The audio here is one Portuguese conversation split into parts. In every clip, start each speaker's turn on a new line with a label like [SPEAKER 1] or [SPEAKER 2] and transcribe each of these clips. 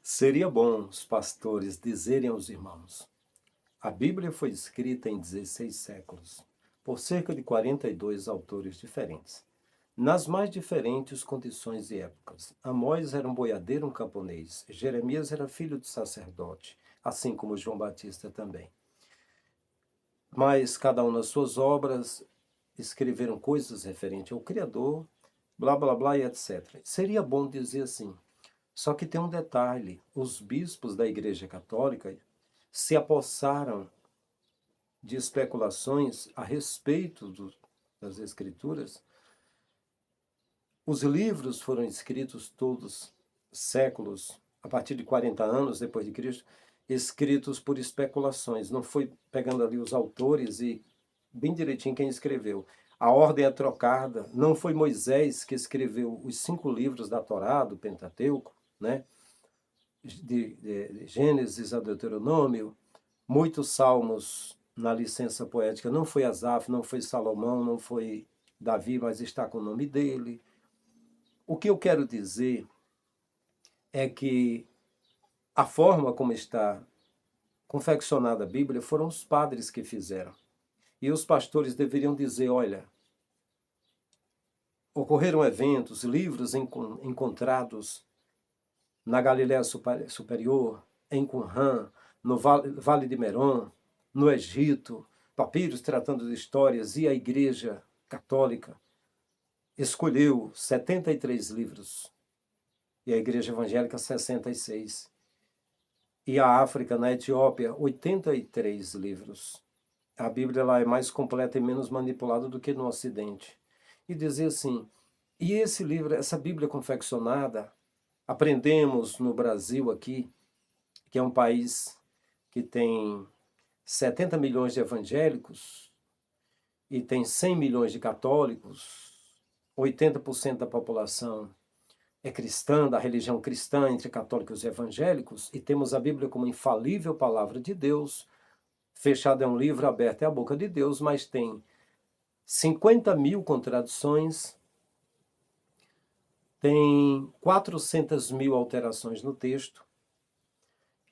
[SPEAKER 1] Seria bom os pastores dizerem aos irmãos: a Bíblia foi escrita em 16 séculos, por cerca de 42 autores diferentes, nas mais diferentes condições e épocas. Amós era um boiadeiro, um camponês. Jeremias era filho de sacerdote, assim como João Batista também. Mas cada um nas suas obras escreveram coisas referentes ao Criador, blá blá blá e etc. Seria bom dizer assim. Só que tem um detalhe: os bispos da Igreja Católica se apossaram de especulações a respeito das Escrituras. Os livros foram escritos todos séculos, a partir de 40 anos depois de Cristo, escritos por especulações. Não foi pegando ali os autores e bem direitinho quem escreveu. A ordem é trocada. Não foi Moisés que escreveu os 5 livros da Torá, do Pentateuco, né? de Gênesis a Deuteronômio, muitos salmos na licença poética. Não foi Asaf, não foi Salomão, não foi Davi, mas está com o nome dele. O que eu quero dizer é que a forma como está confeccionada a Bíblia foram os padres que fizeram. E os pastores deveriam dizer: olha, ocorreram eventos, livros encontrados na Galiléia Superior, em Qumran, no Vale de Meron, no Egito, papiros tratando de histórias, e a Igreja Católica escolheu 73 livros, e a Igreja Evangélica 66. E a África, na Etiópia, 83 livros. A Bíblia lá é mais completa e menos manipulada do que no Ocidente. E dizer assim, e esse livro, essa Bíblia confeccionada, aprendemos no Brasil aqui, que é um país que tem 70 milhões de evangélicos e tem 100 milhões de católicos, 80% da população é cristã, da religião cristã, entre católicos e evangélicos, e temos a Bíblia como infalível palavra de Deus. Fechado é um livro, aberto é a boca de Deus, mas tem 50 mil contradições, tem 400 mil alterações no texto,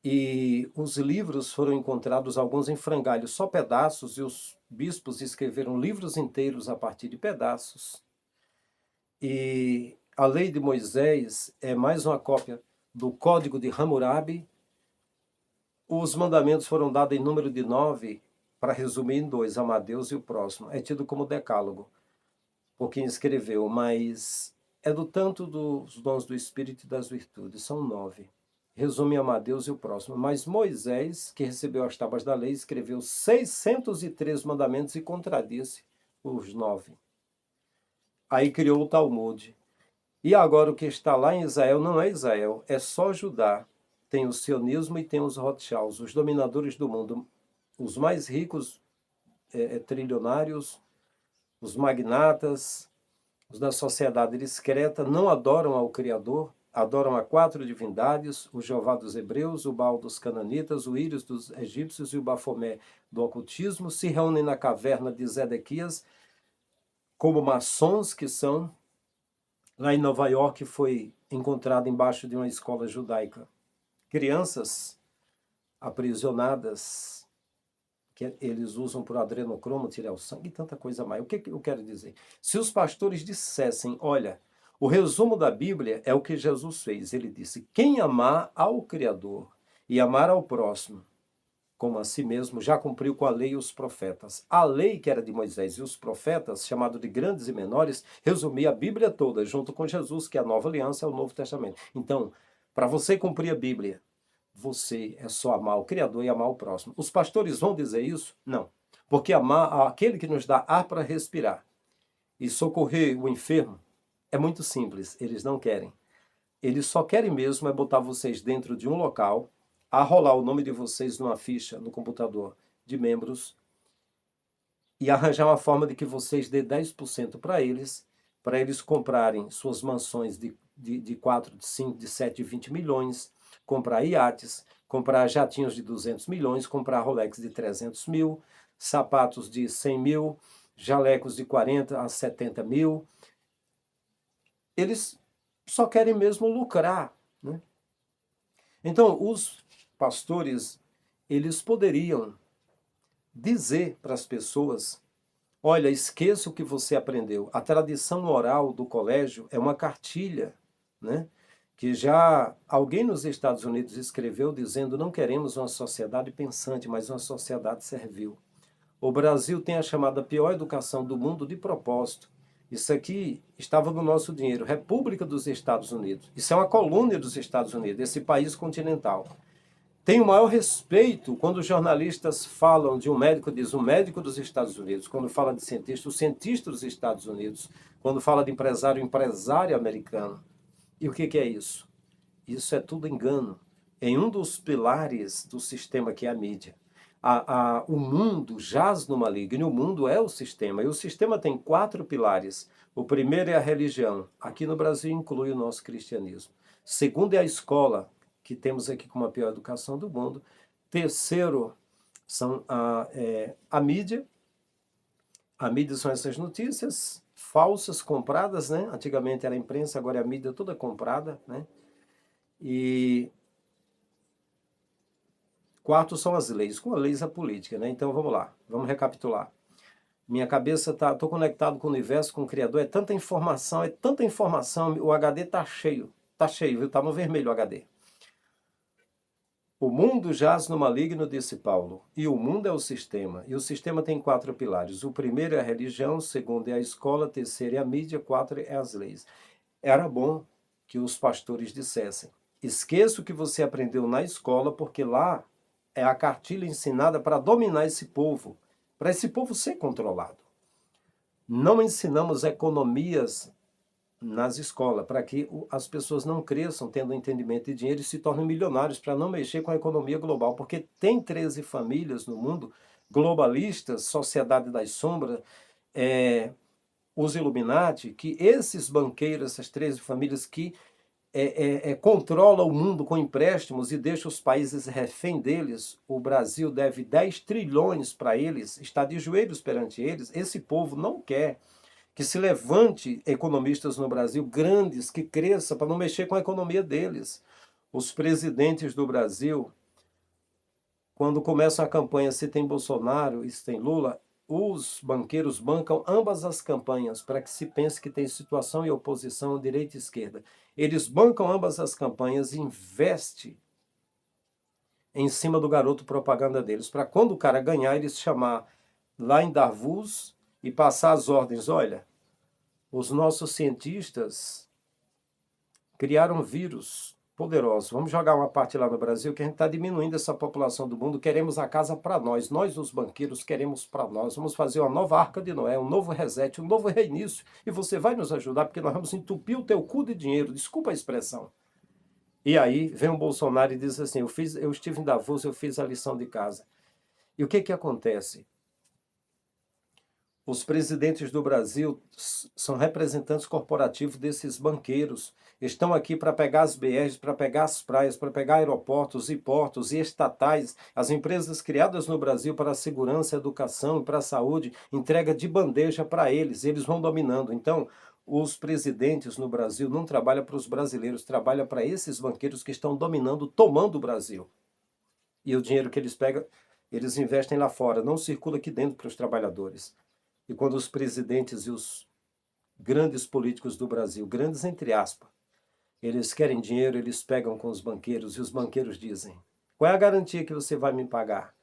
[SPEAKER 1] e os livros foram encontrados, alguns em frangalhos, só pedaços, e os bispos escreveram livros inteiros a partir de pedaços. E a lei de Moisés é mais uma cópia do Código de Hammurabi. Os mandamentos foram dados em número de 9, para resumir em 2, amar Deus e o próximo. É tido como decálogo por quem escreveu, mas é do tanto dos dons do Espírito e das virtudes, são 9. Resume amar Deus e o próximo. Mas Moisés, que recebeu as tábuas da lei, escreveu 603 mandamentos e contradisse os 9. Aí criou o Talmud. E agora o que está lá em Israel não é Israel, é só Judá. Tem o sionismo e tem os Rothschilds, os dominadores do mundo, os mais ricos, trilionários, os magnatas, os da sociedade discreta, não adoram ao Criador, adoram a 4 divindades: o Jeová dos hebreus, o Baal dos cananitas, o Íris dos egípcios e o Bafomé do ocultismo, se reúnem na caverna de Zedequias como maçons que são. Lá em Nova York foi encontrado embaixo de uma escola judaica crianças aprisionadas, que eles usam por adrenocromo, tirar o sangue e tanta coisa mais. O que eu quero dizer? Se os pastores dissessem: olha, o resumo da Bíblia é o que Jesus fez. Ele disse: quem amar ao Criador e amar ao próximo como a si mesmo, já cumpriu com a lei e os profetas. A lei, que era de Moisés, e os profetas, chamado de grandes e menores, resumia a Bíblia toda, junto com Jesus, que é a nova aliança, é o Novo Testamento. Então, para você cumprir a Bíblia, você é só amar o Criador e amar o próximo. Os pastores vão dizer isso? Não. Porque amar aquele que nos dá ar para respirar e socorrer o enfermo é muito simples. Eles não querem. Eles só querem mesmo é botar vocês dentro de um local, arrolar o nome de vocês numa ficha no computador de membros e arranjar uma forma de que vocês dê 10% para eles comprarem suas mansões de 4, de 5, de 7, de 20 milhões, comprar iates, comprar jatinhos de 200 milhões, comprar Rolex de 300 mil, sapatos de 100 mil, jalecos de 40 a 70 mil. Eles só querem mesmo lucrar, né? Então, os pastores, eles poderiam dizer para as pessoas: olha, esqueça o que você aprendeu. A tradição oral do colégio é uma cartilha, né? Que já alguém nos Estados Unidos escreveu dizendo: não queremos uma sociedade pensante, mas uma sociedade servil. O Brasil tem a chamada pior educação do mundo de propósito. Isso aqui estava no nosso dinheiro, República dos Estados Unidos. Isso é uma colônia dos Estados Unidos, esse país continental. Tenho o maior respeito quando os jornalistas falam de um médico, diz um médico dos Estados Unidos, quando fala de cientista, o cientista dos Estados Unidos, quando fala de empresário, o empresário americano. E o que é isso? Isso é tudo engano. Em um dos pilares do sistema que é a mídia. O mundo jaz no maligno, o mundo é o sistema. E o sistema tem 4 pilares. O primeiro é a religião. Aqui no Brasil inclui o nosso cristianismo. Segundo é a escola, que temos aqui como a pior educação do mundo. Terceiro são a mídia. A mídia são essas notícias falsas, compradas, né? Antigamente era a imprensa, agora é a mídia toda comprada, né? E quarto são as leis, com as leis a política, né? Então vamos lá, vamos recapitular. Minha cabeça tá, tô conectado com o universo, com o Criador, é tanta informação, o HD tá cheio, viu? Tá no vermelho o HD. O mundo jaz no maligno, disse Paulo, e o mundo é o sistema, e o sistema tem 4 pilares. O primeiro é a religião, o segundo é a escola, o terceiro é a mídia, 4 é as leis. Era bom que os pastores dissessem: esqueça o que você aprendeu na escola, porque lá é a cartilha ensinada para dominar esse povo, para esse povo ser controlado. Não ensinamos economias nas escolas, para que as pessoas não cresçam tendo entendimento de dinheiro e se tornem milionários, para não mexer com a economia global, porque tem 13 famílias no mundo, globalistas, sociedade das sombras, os Illuminati, que esses banqueiros, essas 13 famílias que controla o mundo com empréstimos e deixa os países refém deles. O Brasil deve 10 trilhões para eles, está de joelhos perante eles. Esse povo não quer que se levante economistas no Brasil grandes, que cresça, para não mexer com a economia deles. Os presidentes do Brasil, quando começam a campanha se tem Bolsonaro e se tem Lula, os banqueiros bancam ambas as campanhas para que se pense que tem situação e oposição, direita e esquerda. Eles bancam ambas as campanhas e investem em cima do garoto propaganda deles, para quando o cara ganhar, eles chamar lá em Davos e passar as ordens. Olha, os nossos cientistas criaram vírus poderosos. Vamos jogar uma parte lá no Brasil que a gente está diminuindo essa população do mundo. Queremos a casa para nós. Nós, os banqueiros, queremos para nós. Vamos fazer uma nova Arca de Noé, um novo reset, um novo reinício. E você vai nos ajudar porque nós vamos entupir o teu cu de dinheiro. Desculpa a expressão. E aí vem o Bolsonaro e diz assim: eu estive em Davos, eu fiz a lição de casa. E o que acontece? Os presidentes do Brasil são representantes corporativos desses banqueiros. Estão aqui para pegar as BRs, para pegar as praias, para pegar aeroportos e portos e estatais. As empresas criadas no Brasil para a segurança, educação e para a saúde, entrega de bandeja para eles. Eles vão dominando. Então, os presidentes no Brasil não trabalham para os brasileiros, trabalham para esses banqueiros que estão dominando, tomando o Brasil. E o dinheiro que eles pegam, eles investem lá fora, não circula aqui dentro para os trabalhadores. E quando os presidentes e os grandes políticos do Brasil, grandes entre aspas, eles querem dinheiro, eles pegam com os banqueiros e os banqueiros dizem: qual é a garantia que você vai me pagar?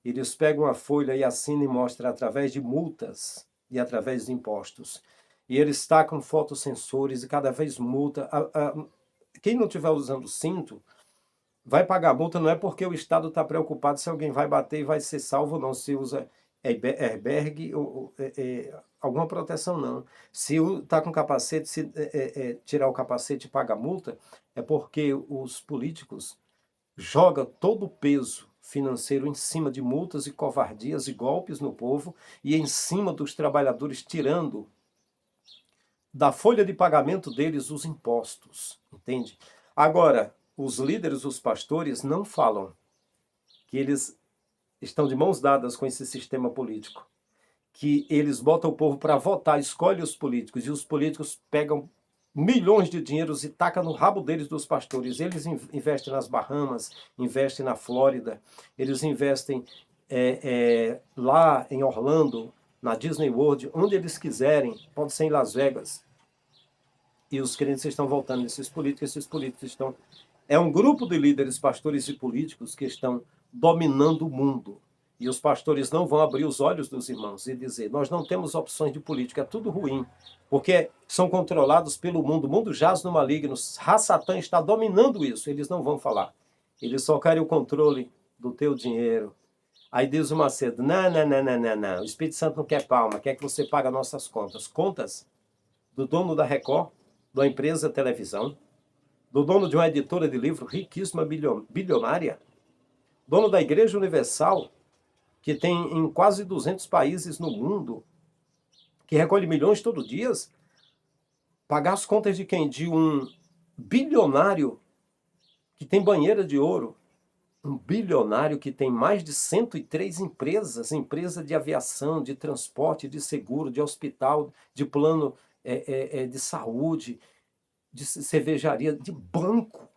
[SPEAKER 1] Eles pegam a folha e assinam e mostram através de multas e através de impostos. E eles tacam fotossensores e cada vez multa. Quem não estiver usando cinto vai pagar multa, não é porque o Estado está preocupado se alguém vai bater e vai ser salvo ou não, se usa airbag ou alguma proteção, não. Se está com capacete, se tirar o capacete e paga multa, é porque os políticos jogam todo o peso financeiro em cima de multas e covardias e golpes no povo e em cima dos trabalhadores, tirando da folha de pagamento deles os impostos, entende? Agora, os líderes, os pastores, não falam que eles estão de mãos dadas com esse sistema político, que eles botam o povo para votar, escolhem os políticos, e os políticos pegam milhões de dinheiros e taca no rabo deles dos pastores. Eles investem nas Bahamas, investem na Flórida, eles investem lá em Orlando, na Disney World, onde eles quiserem, pode ser em Las Vegas. E os crentes estão voltando nesses políticos, esses políticos estão... É um grupo de líderes, pastores e políticos que estão dominando o mundo. E os pastores não vão abrir os olhos dos irmãos e dizer, nós não temos opções de política, é tudo ruim, porque são controlados pelo mundo, o mundo jaz no maligno, Satã está dominando isso, eles não vão falar. Eles só querem o controle do teu dinheiro. Aí diz o Macedo, não, o Espírito Santo não quer palma, quer que você pague nossas contas. Contas do dono da Record, da empresa televisão, do dono de uma editora de livro riquíssima, bilionária, dono da Igreja Universal, que tem em quase 200 países no mundo, que recolhe milhões todo dia, pagar as contas de quem? De um bilionário que tem banheira de ouro, um bilionário que tem mais de 103 empresas, empresa de aviação, de transporte, de seguro, de hospital, de plano de saúde, de cervejaria, de banco.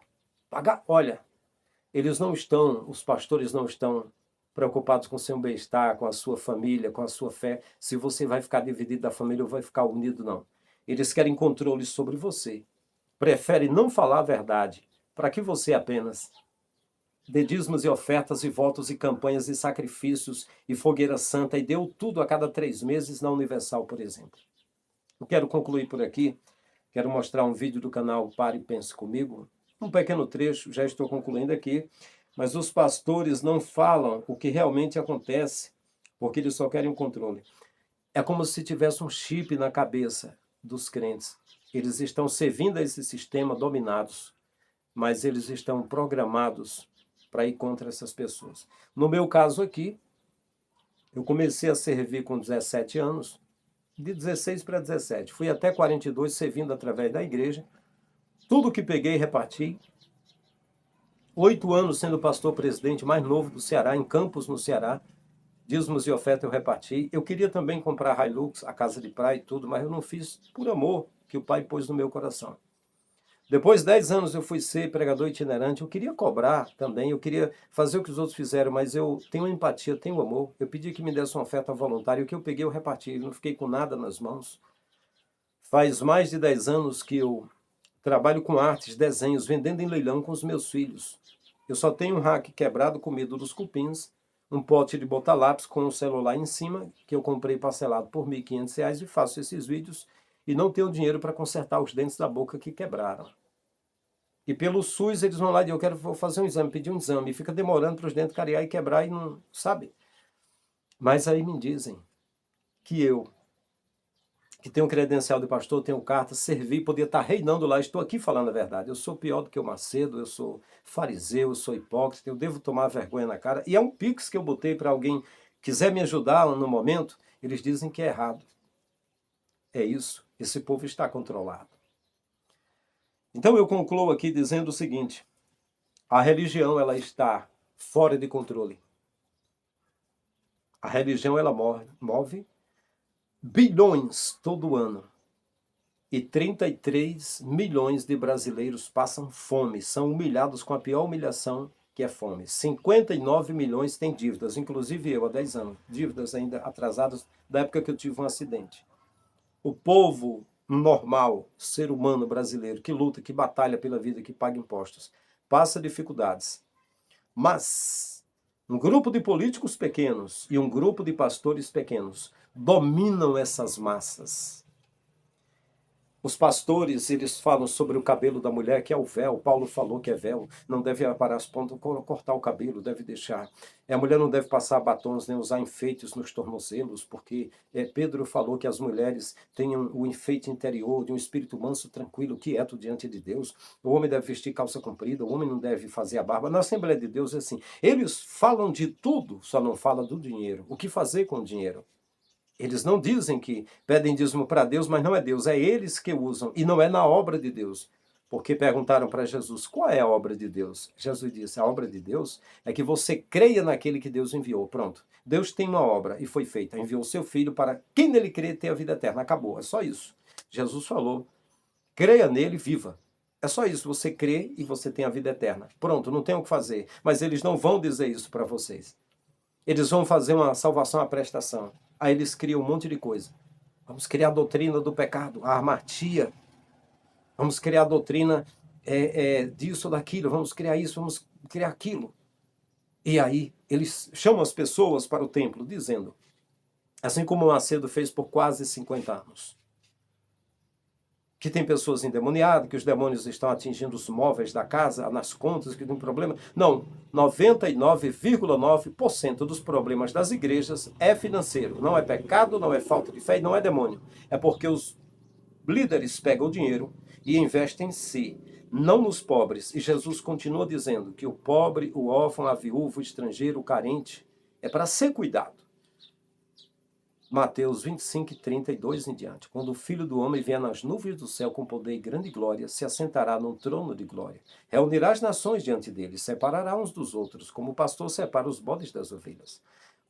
[SPEAKER 1] Pagar, olha, eles não estão, os pastores não estão preocupados com o seu bem-estar, com a sua família, com a sua fé, se você vai ficar dividido da família ou vai ficar unido, não. Eles querem controle sobre você. Preferem não falar a verdade, para que você apenas dê dízimos e ofertas e votos e campanhas e sacrifícios e fogueira santa e deu tudo a cada 3 meses na Universal, por exemplo. Eu quero concluir por aqui, quero mostrar um vídeo do canal Pare e Pense Comigo, um pequeno trecho, já estou concluindo aqui, mas os pastores não falam o que realmente acontece, porque eles só querem o controle. É como se tivesse um chip na cabeça dos crentes. Eles estão servindo a esse sistema dominados, mas eles estão programados para ir contra essas pessoas. No meu caso aqui, eu comecei a servir com 17 anos, de 16 para 17. Fui até 42 servindo através da igreja. Tudo que peguei, reparti. 8 anos sendo pastor presidente mais novo do Ceará, em Campos, no Ceará. Dízimos e oferta eu reparti. Eu queria também comprar Hilux, a casa de praia e tudo, mas eu não fiz por amor que o Pai pôs no meu coração. Depois de 10 anos eu fui ser pregador itinerante, eu queria cobrar também, eu queria fazer o que os outros fizeram, mas eu tenho empatia, tenho amor. Eu pedi que me desse uma oferta voluntária, o que eu peguei eu reparti, não fiquei com nada nas mãos. Faz mais de 10 anos que eu trabalho com artes, desenhos, vendendo em leilão com os meus filhos. Eu só tenho um rack quebrado com medo dos cupins, um pote de botar lápis com um celular em cima, que eu comprei parcelado por R$ 1.500 e faço esses vídeos e não tenho dinheiro para consertar os dentes da boca que quebraram. E pelo SUS eles vão lá e vou fazer um exame, pedir um exame, e fica demorando para os dentes cariar e quebrar e não, sabe? Mas aí me dizem que eu, que tenho credencial de pastor, tenho carta, servi, podia estar reinando lá, estou aqui falando a verdade. Eu sou pior do que o Macedo, eu sou fariseu, eu sou hipócrita, eu devo tomar vergonha na cara. E é um pix que eu botei para alguém quiser me ajudar no momento, eles dizem que é errado. É isso, esse povo está controlado. Então eu concluo aqui dizendo o seguinte, a religião ela está fora de controle. A religião ela move bilhões todo ano. E 33 milhões de brasileiros passam fome, são humilhados com a pior humilhação que é fome. 59 milhões têm dívidas, inclusive eu há 10 anos, dívidas ainda atrasadas da época que eu tive um acidente. O povo normal, ser humano brasileiro, que luta, que batalha pela vida, que paga impostos, passa dificuldades. Mas um grupo de políticos pequenos e um grupo de pastores pequenos dominam essas massas. Os pastores, eles falam sobre o cabelo da mulher, que é o véu. Paulo falou que é véu. Não deve aparar as pontas, cortar o cabelo, deve deixar. A mulher não deve passar batons nem usar enfeites nos tornozelos, porque Pedro falou que as mulheres tenham o enfeite interior de um espírito manso, tranquilo, quieto diante de Deus. O homem deve vestir calça comprida, o homem não deve fazer a barba. Na Assembleia de Deus é assim. Eles falam de tudo, só não falam do dinheiro. O que fazer com o dinheiro? Eles não dizem que pedem dízimo para Deus, mas não é Deus, é eles que usam, e não é na obra de Deus. Porque perguntaram para Jesus, qual é a obra de Deus? Jesus disse, a obra de Deus é que você creia naquele que Deus enviou. Pronto, Deus tem uma obra e foi feita, enviou o seu filho para quem nele crê ter a vida eterna. Acabou, é só isso. Jesus falou, Creia nele e viva. É só isso, você crê e você tem a vida eterna. Pronto, não tem o que fazer. Mas eles não vão dizer isso para vocês. Eles vão fazer uma salvação à prestação. Aí eles criam um monte de coisa. Vamos criar a doutrina do pecado, a armatia. Vamos criar a doutrina disso ou daquilo. Vamos criar isso, vamos criar aquilo. E aí eles chamam as pessoas para o templo, dizendo, assim como Macedo fez por quase 50 anos, que tem pessoas endemoniadas, que os demônios estão atingindo os móveis da casa, nas contas, que tem problema. Não, 99,9% dos problemas das igrejas é financeiro. Não é pecado, não é falta de fé e não é demônio. É porque os líderes pegam o dinheiro e investem em si, não nos pobres. E Jesus continua dizendo que o pobre, o órfão, a viúva, o estrangeiro, o carente, é para ser cuidado. Mateus 25, 32 em diante. Quando o Filho do Homem vier nas nuvens do céu com poder e grande glória, se assentará num trono de glória. Reunirá as nações diante dele, separará uns dos outros, como o pastor separa os bodes das ovelhas.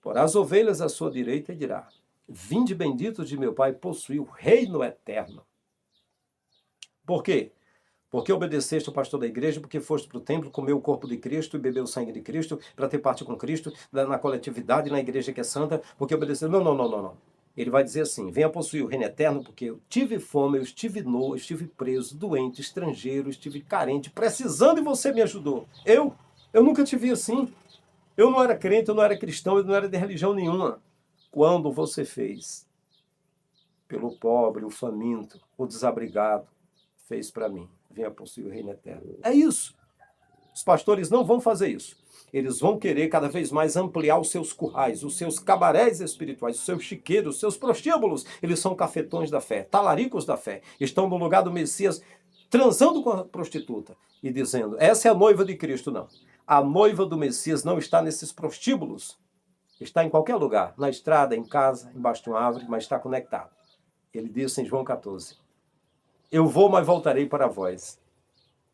[SPEAKER 1] Porá as ovelhas à sua direita e dirá, vinde benditos de meu Pai, possuí o reino eterno. Por quê? Porque obedeceste o pastor da igreja, porque foste para o templo, comeu o corpo de Cristo e bebeu o sangue de Cristo, para ter parte com Cristo, na coletividade, na igreja que é santa, porque obedeceu. Não. Ele vai dizer assim, venha possuir o reino eterno, porque eu tive fome, eu estive nu, eu estive preso, doente, estrangeiro, estive carente, precisando e você me ajudou. Eu nunca te vi assim. Eu não era crente, eu não era cristão, eu não era de religião nenhuma. Quando você fez pelo pobre, o faminto, o desabrigado, fez para mim. Venha possuir o reino eterno. É isso. Os pastores não vão fazer isso. Eles vão querer cada vez mais ampliar os seus currais, os seus cabarés espirituais, os seus chiqueiros, os seus prostíbulos. Eles são cafetões da fé, talaricos da fé. Estão no lugar do Messias, transando com a prostituta e dizendo, essa é a noiva de Cristo. Não. A noiva do Messias não está nesses prostíbulos. Está em qualquer lugar, na estrada, em casa, embaixo de uma árvore, mas está conectado. Ele disse em João 14, eu vou, mas voltarei para vós.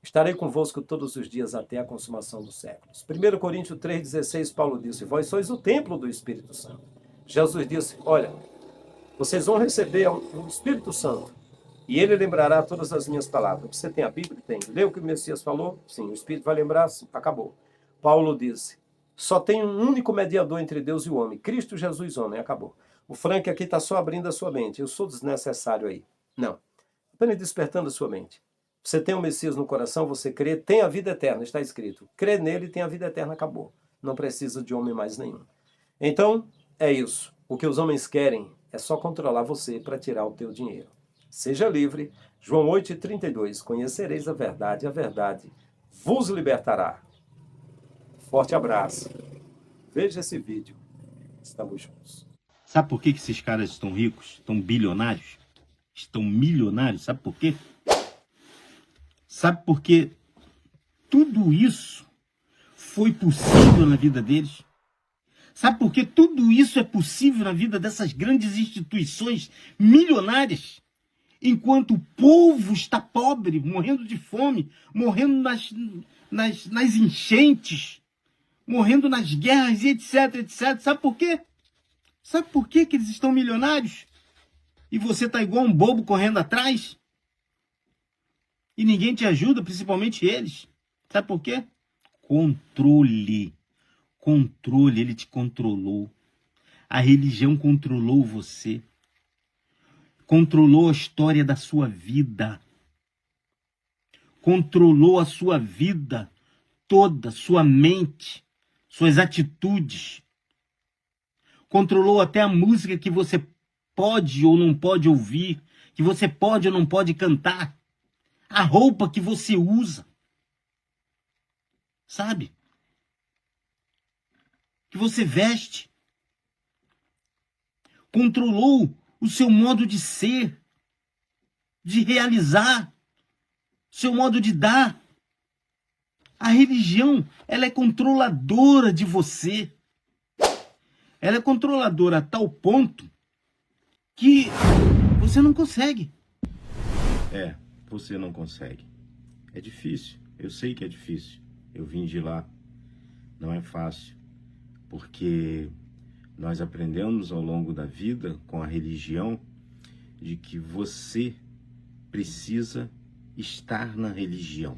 [SPEAKER 1] Estarei convosco todos os dias até a consumação dos séculos. 1 Coríntios 3,16, Paulo disse, vós sois o templo do Espírito Santo. Jesus disse, olha, vocês vão receber o Espírito Santo e ele lembrará todas as minhas palavras. Você tem a Bíblia? Tem. Leu o que o Messias falou? Sim. O Espírito vai lembrar? Sim. Acabou. Paulo disse, só tem um único mediador entre Deus e o homem, Cristo Jesus, homem. Acabou. O Frank aqui está só abrindo a sua mente. Eu sou desnecessário aí. Não. Apenas despertando a sua mente. Você tem o Messias no coração, você crê, tem a vida eterna, está escrito. Crê nele, tem a vida eterna, acabou. Não precisa de homem mais nenhum. Então, é isso. O que os homens querem é só controlar você para tirar o teu dinheiro. Seja livre. João 8,32. Conhecereis a verdade vos libertará. Forte abraço. Veja esse vídeo. Estamos juntos.
[SPEAKER 2] Sabe por que esses caras estão ricos, estão bilionários? Estão milionários, sabe por quê? Sabe por que tudo isso foi possível na vida deles? Sabe por que tudo isso é possível na vida dessas grandes instituições milionárias? Enquanto o povo está pobre, morrendo de fome, morrendo nas enchentes, morrendo nas guerras e etc, etc. Sabe por quê? Sabe por que eles estão milionários? E você tá igual um bobo correndo atrás? E ninguém te ajuda, principalmente eles. Sabe por quê? Controle. Controle, ele te controlou. A religião controlou você. Controlou a história da sua vida. Controlou a sua vida toda, sua mente, suas atitudes. Controlou até a música que você pode ou não pode ouvir, que você pode ou não pode cantar, a roupa que você usa, sabe? Que você veste. Controlou o seu modo de ser, de realizar, seu modo de dar. A religião, ela é controladora de você. Ela é controladora a tal ponto que você não consegue. Você não consegue. É difícil. Eu sei que é difícil. Eu vim de lá. Não é fácil. Porque nós aprendemos ao longo da vida com a religião de que você precisa estar na religião.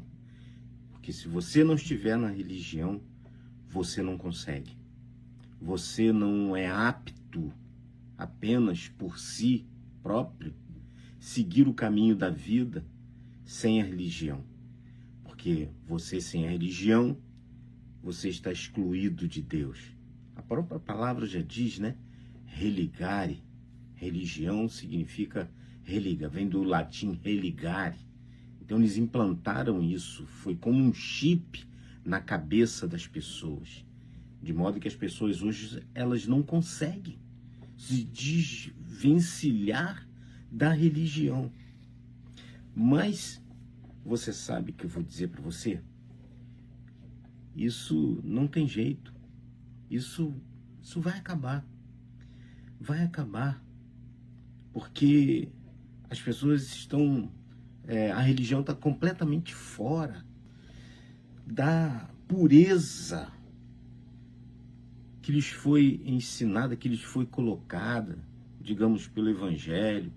[SPEAKER 2] Porque se você não estiver na religião, você não consegue. Você não é apto apenas por si próprio seguir o caminho da vida sem a religião. Porque você sem a religião, você está excluído de Deus. A própria palavra já diz, né? Religare. Religião significa religa, vem do latim religare. Então eles implantaram isso, foi como um chip na cabeça das pessoas. De modo que as pessoas hoje, elas não conseguem se desvencilhar da religião. Mas você sabe que eu vou dizer para você? Isso não tem jeito. Isso vai acabar. Vai acabar. Porque as pessoas estão... a religião está completamente fora da pureza que lhes foi ensinada, que lhes foi colocada, digamos, pelo Evangelho,